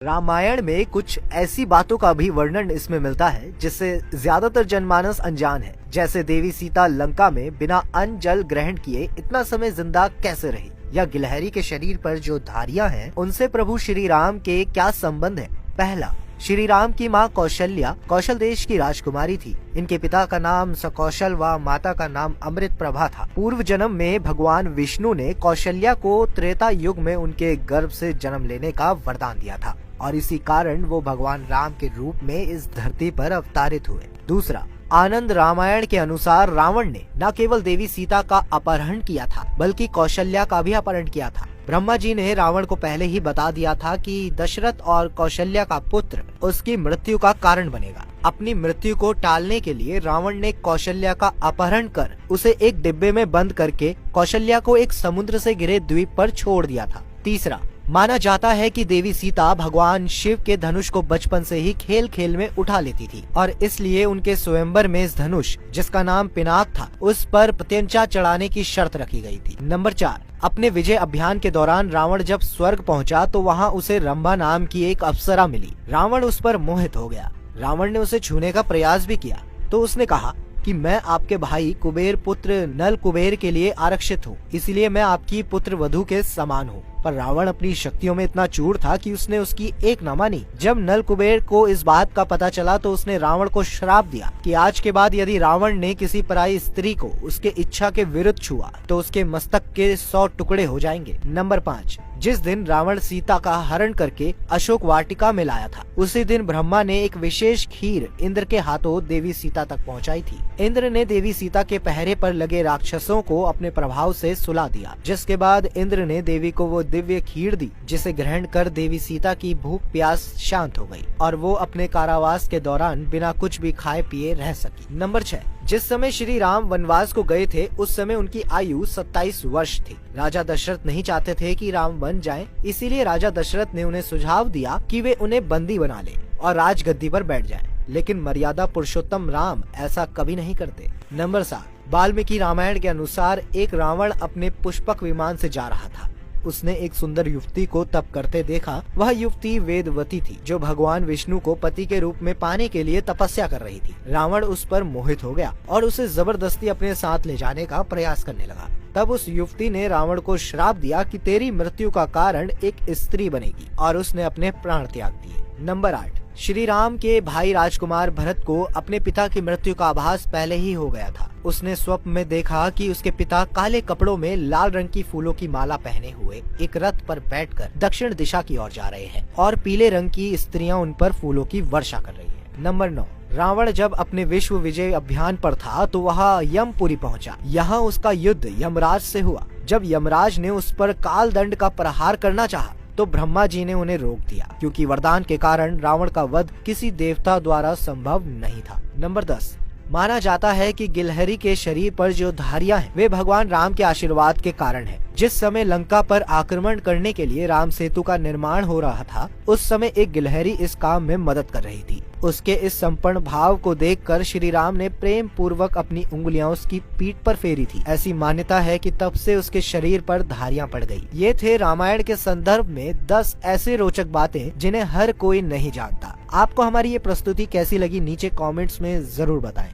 रामायण में कुछ ऐसी बातों का भी वर्णन इसमें मिलता है जिससे ज्यादातर जनमानस अनजान है। जैसे देवी सीता लंका में बिना अन्न जल ग्रहण किए इतना समय जिंदा कैसे रही, या गिलहरी के शरीर पर जो धारियां हैं उनसे प्रभु श्री राम के क्या संबंध है। पहला, श्री राम की माँ कौशल्या कौशल देश की राजकुमारी थी। इनके पिता का नाम सकौशल व माता का नाम अमृत प्रभा था। पूर्व जन्म में भगवान विष्णु ने कौशल्या को त्रेता युग में उनके गर्भ से जन्म लेने का वरदान दिया था और इसी कारण वो भगवान राम के रूप में इस धरती पर अवतारित हुए। दूसरा, आनंद रामायण के अनुसार रावण ने न केवल देवी सीता का अपहरण किया था बल्कि कौशल्या का भी अपहरण किया था। ब्रह्मा जी ने रावण को पहले ही बता दिया था कि दशरथ और कौशल्या का पुत्र उसकी मृत्यु का कारण बनेगा। अपनी मृत्यु को टालने के लिए रावण ने कौशल्या का अपहरण कर उसे एक डिब्बे में बंद करके कौशल्या को एक समुद्र से घिरे द्वीप पर छोड़ दिया था। तीसरा, माना जाता है कि देवी सीता भगवान शिव के धनुष को बचपन से ही खेल खेल में उठा लेती थी और इसलिए उनके स्वयंवर में इस धनुष, जिसका नाम पिनाक था, उस पर प्रत्यंचा चढ़ाने की शर्त रखी गई थी। नंबर 4, अपने विजय अभियान के दौरान रावण जब स्वर्ग पहुंचा तो वहां उसे रंभा नाम की एक अप्सरा मिली। रावण उस पर मोहित हो गया। रावण ने उसे छूने का प्रयास भी किया तो उसने कहा कि मैं आपके भाई कुबेर पुत्र नल कुबेर के लिए आरक्षित हूँ, इसलिए मैं आपकी पुत्र वधू के समान हूँ। पर रावण अपनी शक्तियों में इतना चूर था कि उसने उसकी एक न मानी। जब नल कुबेर को इस बात का पता चला तो उसने रावण को श्राप दिया कि आज के बाद यदि रावण ने किसी पराई स्त्री को उसके इच्छा के विरुद्ध छुआ तो उसके मस्तक के 100 टुकड़े हो जाएंगे। नंबर 5, जिस दिन रावण सीता का हरण करके अशोक वाटिका में लाया था उसी दिन ब्रह्मा ने एक विशेष खीर इंद्र के हाथों देवी सीता तक पहुंचाई थी। इंद्र ने देवी सीता के पहरे पर लगे राक्षसों को अपने प्रभाव से सुला दिया, जिसके बाद इंद्र ने देवी को वो दिव्य खीर दी जिसे ग्रहण कर देवी सीता की भूख प्यास शांत हो गई और वो अपने कारावास के दौरान बिना कुछ भी खाए पिए रह सकी। नंबर 6, जिस समय श्री राम वनवास को गए थे उस समय उनकी आयु 27 वर्ष थी। राजा दशरथ नहीं चाहते थे कि राम वन जाएं, इसीलिए राजा दशरथ ने उन्हें सुझाव दिया कि वे उन्हें बंदी बना ले और राजगद्दी पर बैठ जाएं। लेकिन मर्यादा पुरुषोत्तम राम ऐसा कभी नहीं करते। नंबर 7, वाल्मीकि रामायण के अनुसार एक रावण अपने पुष्पक विमान से जा रहा था। उसने एक सुंदर युवती को तप करते देखा। वह युवती वेदवती थी जो भगवान विष्णु को पति के रूप में पाने के लिए तपस्या कर रही थी। रावण उस पर मोहित हो गया और उसे जबरदस्ती अपने साथ ले जाने का प्रयास करने लगा। तब उस युवती ने रावण को श्राप दिया कि तेरी मृत्यु का कारण एक स्त्री बनेगी और उसने अपने प्राण त्याग दिए। नंबर 8, श्री राम के भाई राजकुमार भरत को अपने पिता की मृत्यु का आभास पहले ही हो गया था। उसने स्वप्न में देखा कि उसके पिता काले कपड़ों में लाल रंग की फूलों की माला पहने हुए एक रथ पर बैठकर दक्षिण दिशा की ओर जा रहे हैं और पीले रंग की स्त्रियां उन पर फूलों की वर्षा कर रही है। नंबर 9, रावण जब अपने विश्व विजय अभियान पर था तो वह यमपुरी पहुंचा। यहाँ उसका युद्ध यमराज से हुआ। जब यमराज ने उस पर काल दंड का प्रहार करना चाहा तो ब्रह्मा जी ने उन्हें रोक दिया क्योंकि वरदान के कारण रावण का वध किसी देवता द्वारा संभव नहीं था। नंबर 10, माना जाता है कि गिलहरी के शरीर पर जो धारियां हैं वे भगवान राम के आशीर्वाद के कारण है। जिस समय लंका पर आक्रमण करने के लिए राम सेतु का निर्माण हो रहा था उस समय एक गिलहरी इस काम में मदद कर रही थी। उसके इस संपूर्ण भाव को देखकर श्री राम ने प्रेम पूर्वक अपनी उंगलियां उसकी पीठ पर फेरी थी। ऐसी मान्यता है कि तब से उसके शरीर पर धारियां पड़ गई। ये थे रामायण के संदर्भ में 10 ऐसे रोचक बातें जिन्हें हर कोई नहीं जानता। आपको हमारी ये प्रस्तुति कैसी लगी नीचे कमेंट्स में जरूर बताएं।